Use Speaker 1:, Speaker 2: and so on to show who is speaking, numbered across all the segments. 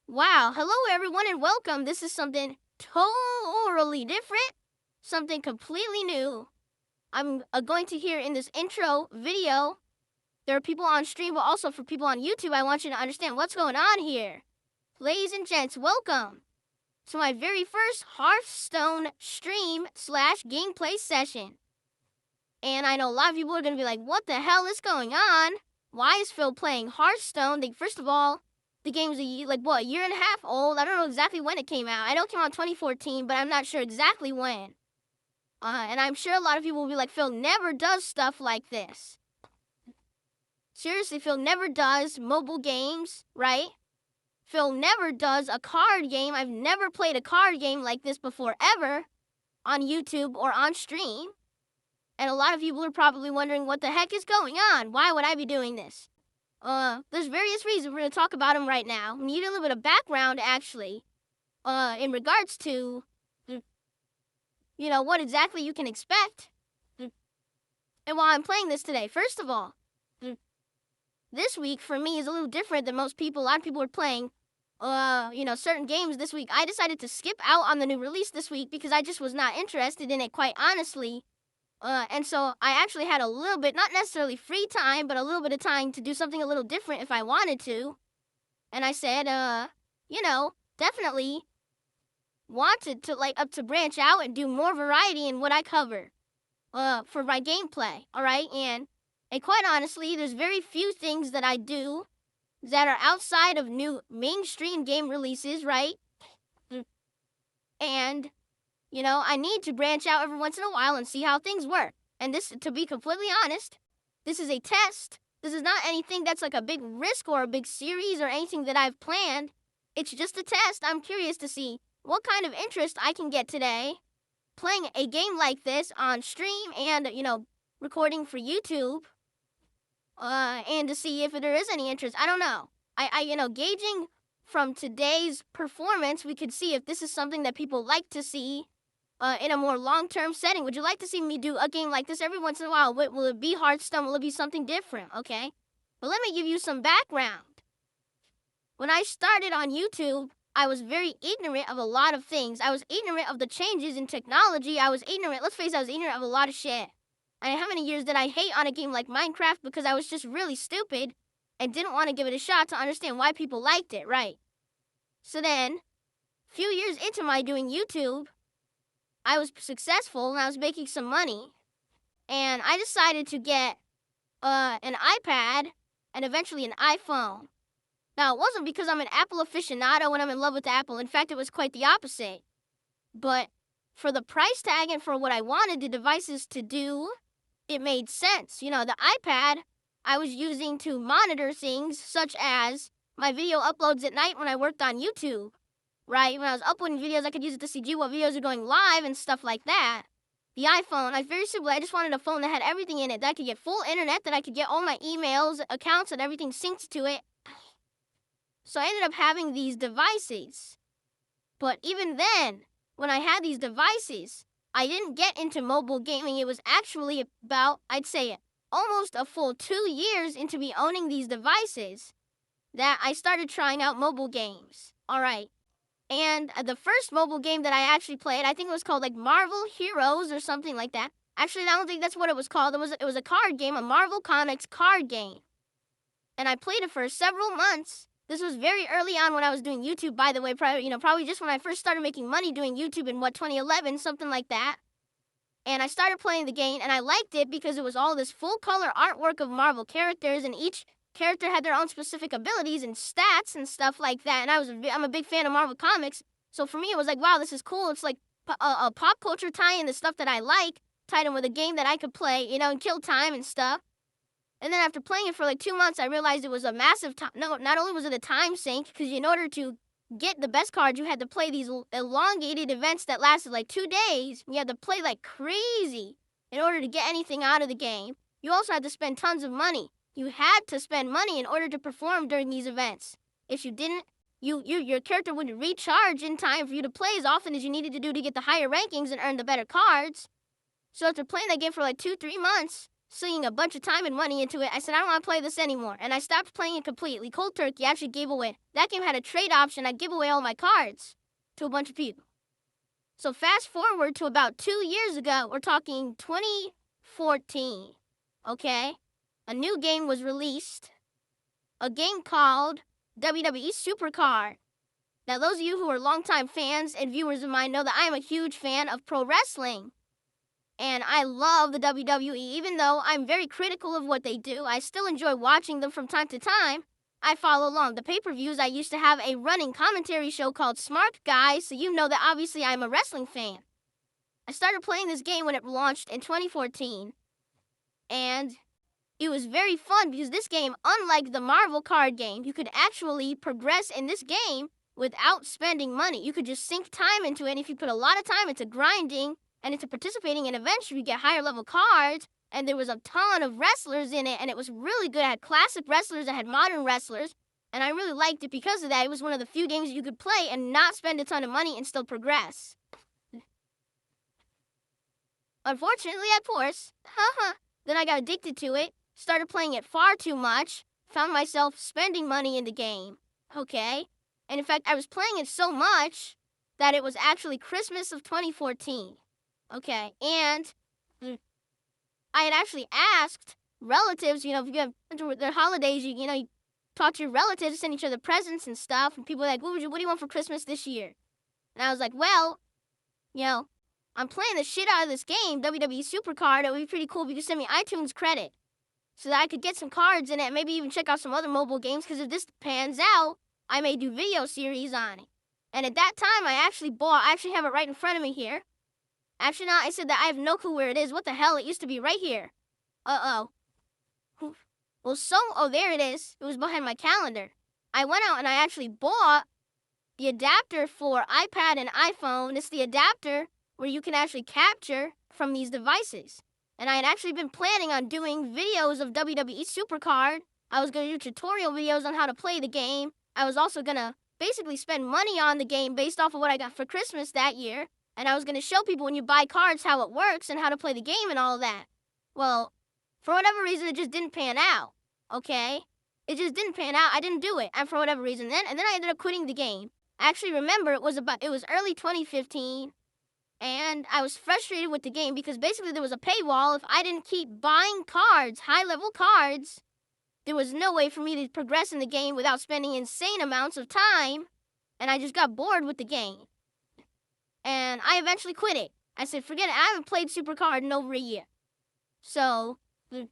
Speaker 1: Wow, hello everyone and welcome. This is something totally different, something completely new. I'm going to hear in this intro video. There are people on stream, but also for people on YouTube, I want you to understand what's going on here. Ladies and gents, welcome to my very first Hearthstone stream slash gameplay session. And I know a lot of people are going to be like, what the hell is going on? Why is Phil playing Hearthstone? First of all, the game's a year and a half old. I don't know exactly when it came out. I know it came out in 2014, but I'm not sure exactly when. And I'm sure a lot of people will be like, Phil never does stuff like this. Seriously, Phil never does mobile games, right? Phil never does a card game. I've never played a card game like this before, ever, on YouTube or on stream. And a lot of people are probably wondering what the heck is going on. Why would I be doing this? There's various reasons. We're going to talk about them right now. We need a little bit of background, actually, in regards to, what exactly you can expect. And while I'm playing this today, first of all, this week for me is a little different than most people. A lot of people are playing, certain games this week. I decided to skip out on the new release this week because I just was not interested in it, quite honestly. And so I actually had a little bit, not necessarily free time, but a little bit of time to do something a little different if I wanted to. And I said, definitely wanted to branch out and do more variety in what I cover, for my gameplay, all right? And quite honestly, there's very few things that I do that are outside of new mainstream game releases, right? And I need to branch out every once in a while and see how things work. And this, to be completely honest, this is a test. This is not anything that's like a big risk or a big series or anything that I've planned. It's just a test. I'm curious to see what kind of interest I can get today playing a game like this on stream and, recording for YouTube. And to see if there is any interest. I don't know. Gauging from today's performance, we could see if this is something that people like to see. In a more long-term setting. Would you like to see me do a game like this every once in a while? Will it be Hearthstone? Will it be something different? Okay. But let me give you some background. When I started on YouTube, I was very ignorant of a lot of things. I was ignorant of the changes in technology. I was ignorant of a lot of shit. And how many years did I hate on a game like Minecraft because I was just really stupid and didn't want to give it a shot to understand why people liked it, right? So then, a few years into my doing YouTube, I was successful and I was making some money, and I decided to get an iPad and eventually an iPhone. Now, it wasn't because I'm an Apple aficionado and I'm in love with Apple. In fact, it was quite the opposite. But for the price tag and for what I wanted the devices to do, it made sense. The iPad I was using to monitor things such as my video uploads at night when I worked on YouTube. Right, when I was uploading videos, I could use it to see what videos are going live and stuff like that. The iPhone, very simple. I just wanted a phone that had everything in it, that I could get full internet, that I could get all my emails, accounts, and everything synced to it. So I ended up having these devices. But even then, when I had these devices, I didn't get into mobile gaming. It was actually about, I'd say, almost a full 2 years into me owning these devices that I started trying out mobile games. All right. And the first mobile game that I actually played, I think it was called Marvel Heroes or something like that. Actually, I don't think that's what it was called. It was a card game, a Marvel Comics card game. And I played it for several months. This was very early on when I was doing YouTube, by the way. Probably just when I first started making money doing YouTube in 2011, something like that. And I started playing the game, and I liked it because it was all this full color artwork of Marvel characters, and each character had their own specific abilities and stats and stuff like that. And I'm a big fan of Marvel Comics. So for me, it was like, wow, this is cool. It's like a pop culture tie-in, the stuff that I like, tied in with a game that I could play, and kill time and stuff. And then after playing it for 2 months, I realized it was a massive time. No, not only was it a time sink, because in order to get the best cards, you had to play these elongated events that lasted 2 days. You had to play like crazy in order to get anything out of the game. You also had to spend tons of money. You had to spend money in order to perform during these events. If you didn't, your character wouldn't recharge in time for you to play as often as you needed to do to get the higher rankings and earn the better cards. So after playing that game for 2-3 months, sinking a bunch of time and money into it. I said, I don't want to play this anymore. And I stopped playing it completely. Cold turkey, I actually gave away. That game had a trade option. I give away all my cards to a bunch of people. So fast forward to about 2 years ago, we're talking 2014, okay? A new game was released, a game called WWE Supercard. Now, those of you who are longtime fans and viewers of mine know that I am a huge fan of pro wrestling. And I love the WWE, even though I'm very critical of what they do. I still enjoy watching them from time to time. I follow along the pay-per-views. I used to have a running commentary show called Smart Guys, so you know that obviously I'm a wrestling fan. I started playing this game when it launched in 2014, and it was very fun because this game, unlike the Marvel card game, you could actually progress in this game without spending money. You could just sink time into it, and if you put a lot of time into grinding and into participating in events, you get higher level cards. And there was a ton of wrestlers in it, and it was really good. It had classic wrestlers, it had modern wrestlers, and I really liked it because of that. It was one of the few games you could play and not spend a ton of money and still progress. Unfortunately, of course, then I got addicted to it, started playing it far too much, found myself spending money in the game, okay? And in fact, I was playing it so much that it was actually Christmas of 2014, okay? And I had actually asked relatives, if you have the holidays, you talk to your relatives, send each other presents and stuff, and people were like, what do you want for Christmas this year? And I was like, well, I'm playing the shit out of this game, WWE Supercard. It would be pretty cool if you could send me iTunes credit so that I could get some cards in it, maybe even check out some other mobile games, because if this pans out, I may do video series on it. And at that time, I actually have it right in front of me here. Actually, no, I said that I have no clue where it is. What the hell? It used to be right here. Uh-oh. Well, there it is. It was behind my calendar. I went out and I actually bought the adapter for iPad and iPhone. It's the adapter where you can actually capture from these devices. And I had actually been planning on doing videos of WWE Supercard. I was going to do tutorial videos on how to play the game. I was also going to basically spend money on the game based off of what I got for Christmas that year. And I was going to show people when you buy cards how it works and how to play the game and all of that. Well, for whatever reason, it just didn't pan out, okay? It just didn't pan out. I didn't do it, and for whatever reason. And then I ended up quitting the game. I actually remember it was early 2015, and I was frustrated with the game because basically there was a paywall. If I didn't keep buying cards, high-level cards, there was no way for me to progress in the game without spending insane amounts of time, and I just got bored with the game. And I eventually quit it. I said, forget it. I haven't played Supercard in over a year. So, then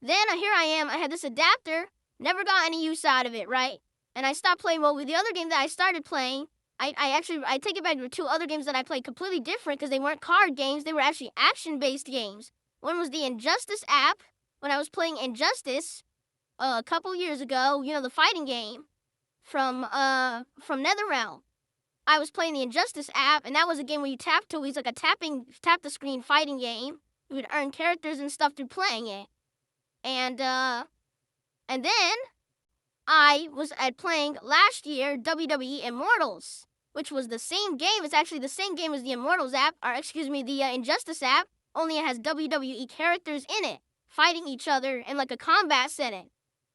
Speaker 1: here I am. I had this adapter. Never got any use out of it, right? And I stopped playing. Well, with the other game that I started playing, I take it back. There were 2 other games that I played completely different because they weren't card games. They were actually action-based games. One was the Injustice app. When I was playing Injustice a couple years ago, the fighting game from NetherRealm. I was playing the Injustice app, and that was a game where you tap to. It's like a tap the screen fighting game. You would earn characters and stuff through playing it. And then I was playing last year WWE Immortals, which was the same game. It's actually the same game as the Immortals app, the Injustice app, only it has WWE characters in it, fighting each other in like a combat setting.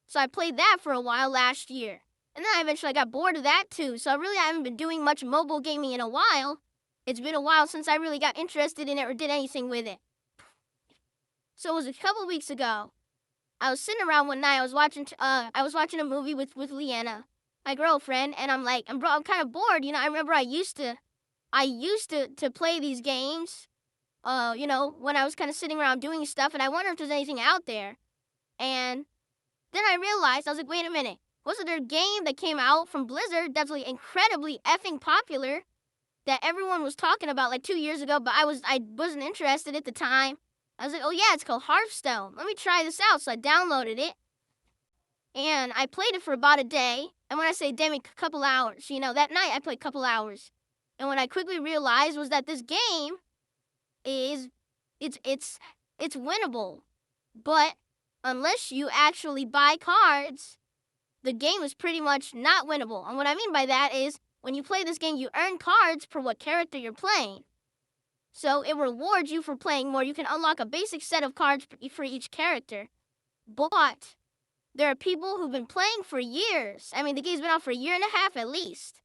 Speaker 1: So I played that for a while last year. And then I eventually got bored of that too. So I haven't been doing much mobile gaming in a while. It's been a while since I really got interested in it or did anything with it. So it was a couple weeks ago. I was sitting around one night. I was watching a movie with Leanna, my girlfriend, and I'm like, I'm kind of bored. I remember I used to play these games, when I was kind of sitting around doing stuff, and I wonder if there's anything out there. And then I realized, I was like, wait a minute. Wasn't there a game that came out from Blizzard that's like incredibly effing popular that everyone was talking about like 2 years ago, but I wasn't interested at the time. I was like, oh yeah, it's called Hearthstone. Let me try this out. So I downloaded it, and I played it for about a day. And when I say day, a couple hours. That night I played a couple hours. And what I quickly realized was that this game it's winnable, but unless you actually buy cards, the game is pretty much not winnable. And what I mean by that is, when you play this game, you earn cards per what character you're playing. So it rewards you for playing more. You can unlock a basic set of cards for each character. But there are people who've been playing for years. I mean, the game's been out for a year and a half at least.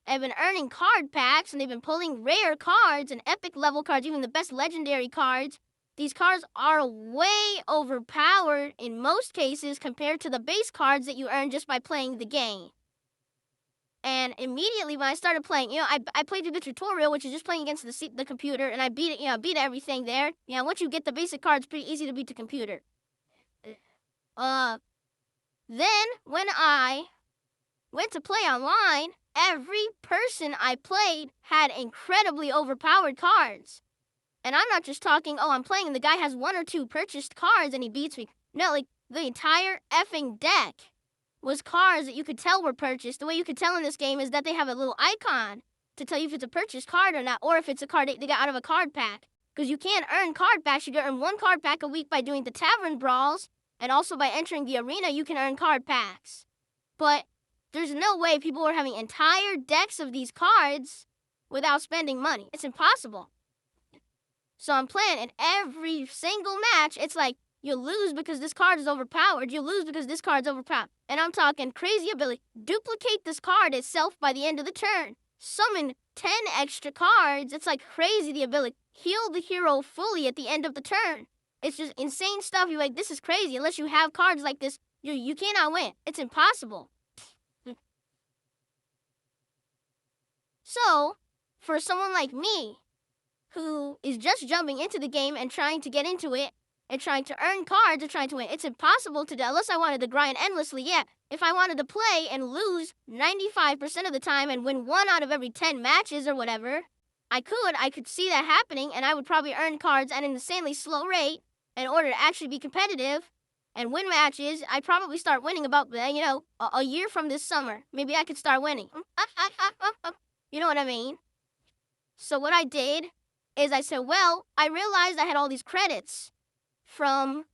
Speaker 1: They've been earning card packs, and they've been pulling rare cards and epic level cards, even the best legendary cards. These cards are way overpowered in most cases compared to the base cards that you earn just by playing the game. And immediately when I started playing, I played through the tutorial, which is just playing against the computer, and I beat it, beat everything there. Once you get the basic cards, it's pretty easy to beat the computer. Then when I went to play online, every person I played had incredibly overpowered cards. And I'm not just talking, I'm playing and the guy has 1 or 2 purchased cards and he beats me. No, like the entire effing deck was cards that you could tell were purchased. The way you could tell in this game is that they have a little icon to tell you if it's a purchased card or not, or if it's a card they got out of a card pack. Because you can't earn card packs. You can earn 1 card pack a week by doing the tavern brawls, and also by entering the arena, you can earn card packs. But there's no way people are having entire decks of these cards without spending money. It's impossible. So I'm playing, and every single match, it's like, you lose because this card is overpowered. You lose because this card's overpowered. And I'm talking crazy ability. Duplicate this card itself by the end of the turn. Summon 10 extra cards. It's like crazy, the ability. Heal the hero fully at the end of the turn. It's just insane stuff. You're like, this is crazy. Unless you have cards like this, you cannot win. It's impossible. So, for someone like me, who is just jumping into the game and trying to get into it, and trying to earn cards and trying to win, it's impossible to do, unless I wanted to grind endlessly. Yeah, if I wanted to play and lose 95% of the time and win 1 out of every 10 matches or whatever, I could see that happening, and I would probably earn cards at an insanely slow rate in order to actually be competitive and win matches. I'd probably start winning about, a year from this summer. Maybe I could start winning. You know what I mean? So what I did is I said, well, I realized I had all these credits from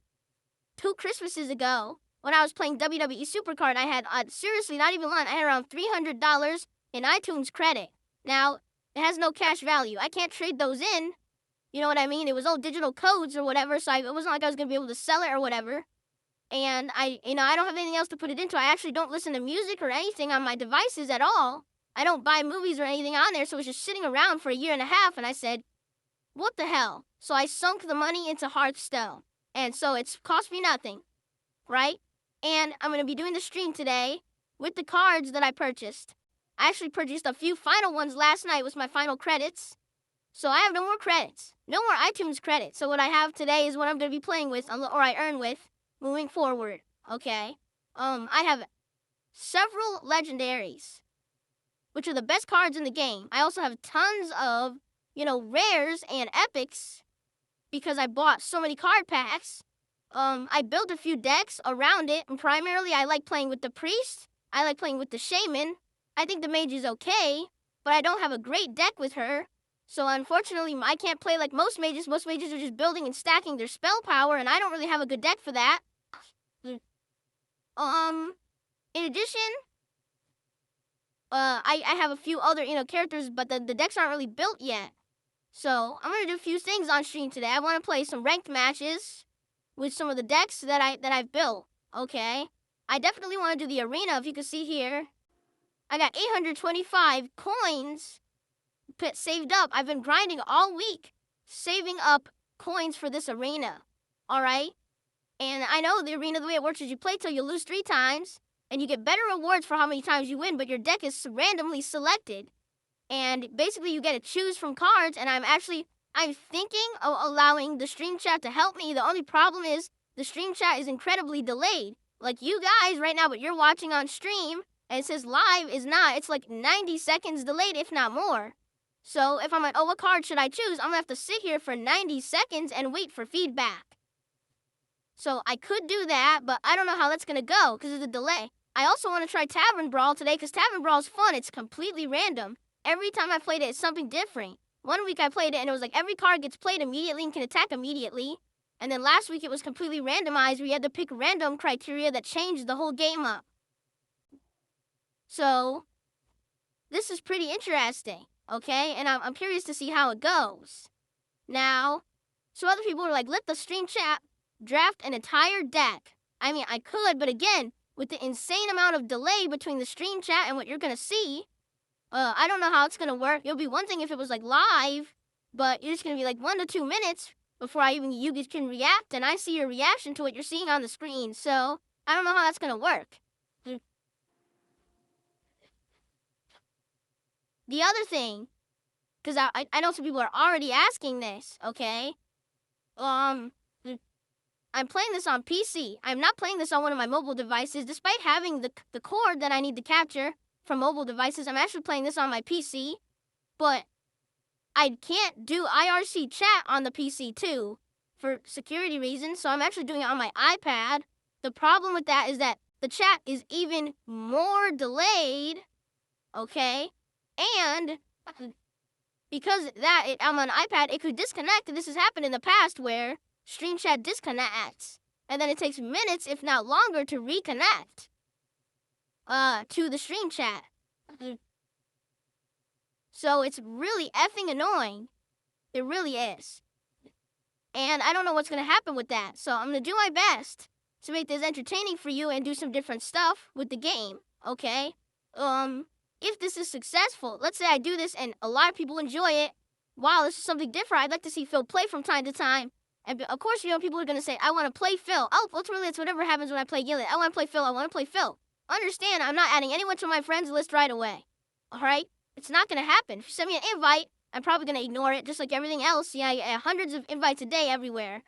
Speaker 1: 2 Christmases ago when I was playing WWE Supercard. I had, seriously, not even lying, I had around $300 in iTunes credit. Now, it has no cash value. I can't trade those in. You know what I mean? It was all digital codes or whatever, so it wasn't like I was going to be able to sell it or whatever. And I don't have anything else to put it into. I actually don't listen to music or anything on my devices at all. I don't buy movies or anything on there, so it was just sitting around for a year and a half, and I said, what the hell? So I sunk the money into Hearthstone. And so it's cost me nothing, right? And I'm going to be doing the stream today with the cards that I purchased. I actually purchased a few final ones last night with my final credits. So I have no more credits. No more iTunes credits. So what I have today is what I'm going to be playing with, or I earn with, moving forward, okay? I have several legendaries, which are the best cards in the game. I also have tons of, rares and epics, because I bought so many card packs. I built a few decks around it, and primarily I like playing with the priest. I like playing with the shaman. I think the mage is okay, but I don't have a great deck with her. So unfortunately, I can't play like most mages. Most mages are just building and stacking their spell power, and I don't really have a good deck for that. In addition, I have a few other, characters, but the decks aren't really built yet. So I'm gonna do a few things on stream today. I want to play some ranked matches with some of the decks that I've built. Okay, I definitely want to do the arena. If you can see here, I got 825 coins saved up. I've been grinding all week, saving up coins for this arena. All right, and I know the arena, the way it works is you play till you lose 3 times, and you get better rewards for how many times you win. But your deck is randomly selected. And basically, you get to choose from cards, and I'm thinking of allowing the stream chat to help me. The only problem is the stream chat is incredibly delayed. Like you guys right now, but you're watching on stream, and it says live is not. It's like 90 seconds delayed, if not more. So if I'm like, what card should I choose? I'm going to have to sit here for 90 seconds and wait for feedback. So I could do that, but I don't know how that's going to go because of the delay. I also want to try Tavern Brawl today because Tavern Brawl is fun. It's completely random. Every time I played it, it's something different. One week I played it, and it was like every card gets played immediately and can attack immediately. And then last week it was completely randomized. We had to pick random criteria that changed the whole game up. So this is pretty interesting, okay? And I'm curious to see how it goes. now. So other people were like, let the stream chat draft an entire deck. I mean, I could, but again, with the insane amount of delay between the stream chat and what you're gonna see, I don't know how it's gonna work. It'll be one thing if it was like live, but you're just gonna be like 1 to 2 minutes before you guys can react, and I see your reaction to what you're seeing on the screen. So I don't know how that's gonna work. The other thing, because I know some people are already asking this, okay? I'm playing this on PC. I'm not playing this on one of my mobile devices. Despite having the cord that I need to capture from mobile devices, I'm actually playing this on my PC. But I can't do IRC chat on the PC too for security reasons, so I'm actually doing it on my iPad. The problem with that is that the chat is even more delayed, okay? And because I'm on an iPad, it could disconnect, and this has happened in the past where stream chat disconnects, and then it takes minutes, if not longer, to reconnect to the stream chat. So it's really effing annoying. It really is. And I don't know what's going to happen with that. So I'm going to do my best to make this entertaining for you and do some different stuff with the game, okay? If this is successful, let's say I do this and a lot of people enjoy it. Wow, this is something different. I'd like to see Phil play from time to time. And of course, people are going to say, I want to play Phil. Oh, ultimately, it's whatever happens when I play Gillet. I want to play Phil. I want to play Phil. Understand, I'm not adding anyone to my friends list right away. All right? It's not going to happen. If you send me an invite, I'm probably going to ignore it just like everything else. Yeah, I get hundreds of invites a day everywhere.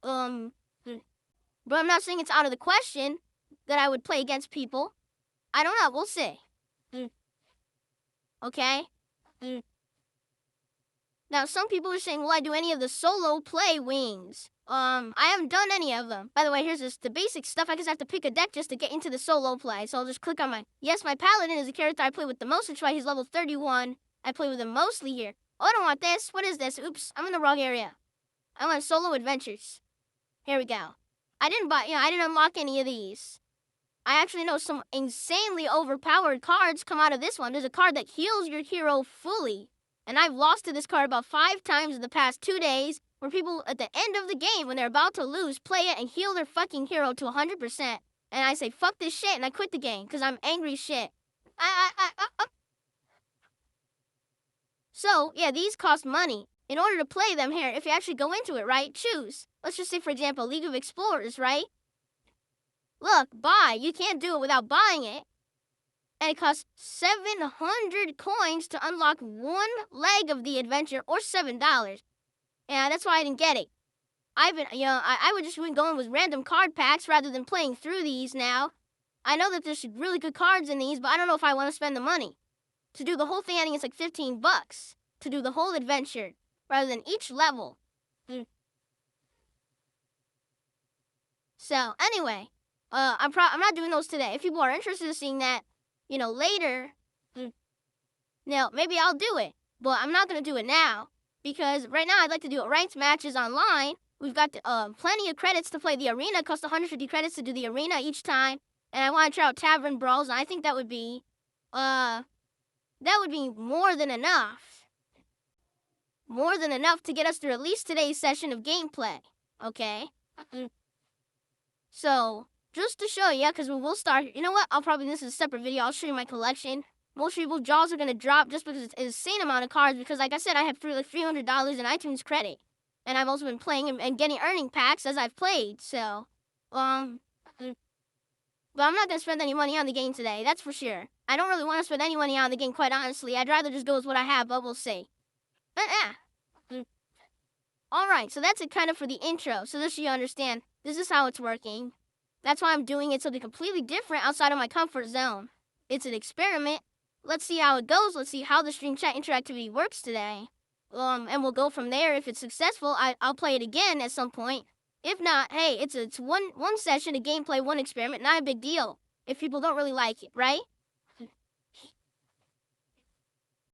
Speaker 1: But I'm not saying it's out of the question that I would play against people. I don't know. We'll see. Okay? Now, some people are saying, will I do any of the solo play wings? I haven't done any of them. By the way, here's the basic stuff. I just have to pick a deck just to get into the solo play. So I'll just click on my Paladin is the character I play with the most, which is why he's level 31. I play with him mostly here. Oh, I don't want this. What is this? Oops, I'm in the wrong area. I want solo adventures. Here we go. I didn't unlock any of these. I actually know some insanely overpowered cards come out of this one. There's a card that heals your hero fully. And I've lost to this card about 5 times in the past 2 days, where people at the end of the game, when they're about to lose, play it and heal their fucking hero to 100%. And I say, fuck this shit, and I quit the game, because I'm angry as shit. So, yeah, these cost money. In order to play them here, if you actually go into it, right, choose. Let's just say, for example, League of Explorers, right? Look, buy. You can't do it without buying it. And it costs 700 coins to unlock one leg of the adventure, or $7. Yeah, that's why I didn't get it. I would just been going with random card packs rather than playing through these now. I know that there's really good cards in these, but I don't know if I want to spend the money. To do the whole thing, I think it's like $15 to do the whole adventure, rather than each level. So, anyway, I'm not doing those today. If people are interested in seeing that, later, maybe I'll do it. But I'm not going to do it now. Because right now I'd like to do ranked matches online. We've got plenty of credits to play the arena. It costs 150 credits to do the arena each time. And I want to try out Tavern Brawls. And I think that would be more than enough. More than enough to get us through at least today's session of gameplay. Okay? So, just to show you, because we'll start. You know what? This is a separate video. I'll show you my collection. Most people's jaws are going to drop just because it's an insane amount of cards. Because, like I said, I have $300 in iTunes credit. And I've also been playing and getting earning packs as I've played. So, but I'm not going to spend any money on the game today. That's for sure. I don't really want to spend any money on the game, quite honestly. I'd rather just go with what I have, but we'll see. Alright, so that's it kind of for the intro. So just so you understand, this is how it's working. That's why I'm doing it, something completely different outside of my comfort zone. It's an experiment. Let's see how it goes. Let's see how the stream chat interactivity works today. And we'll go from there. If it's successful, I'll play it again at some point. If not, hey, it's one session, a gameplay, one experiment, not a big deal. If people don't really like it, right?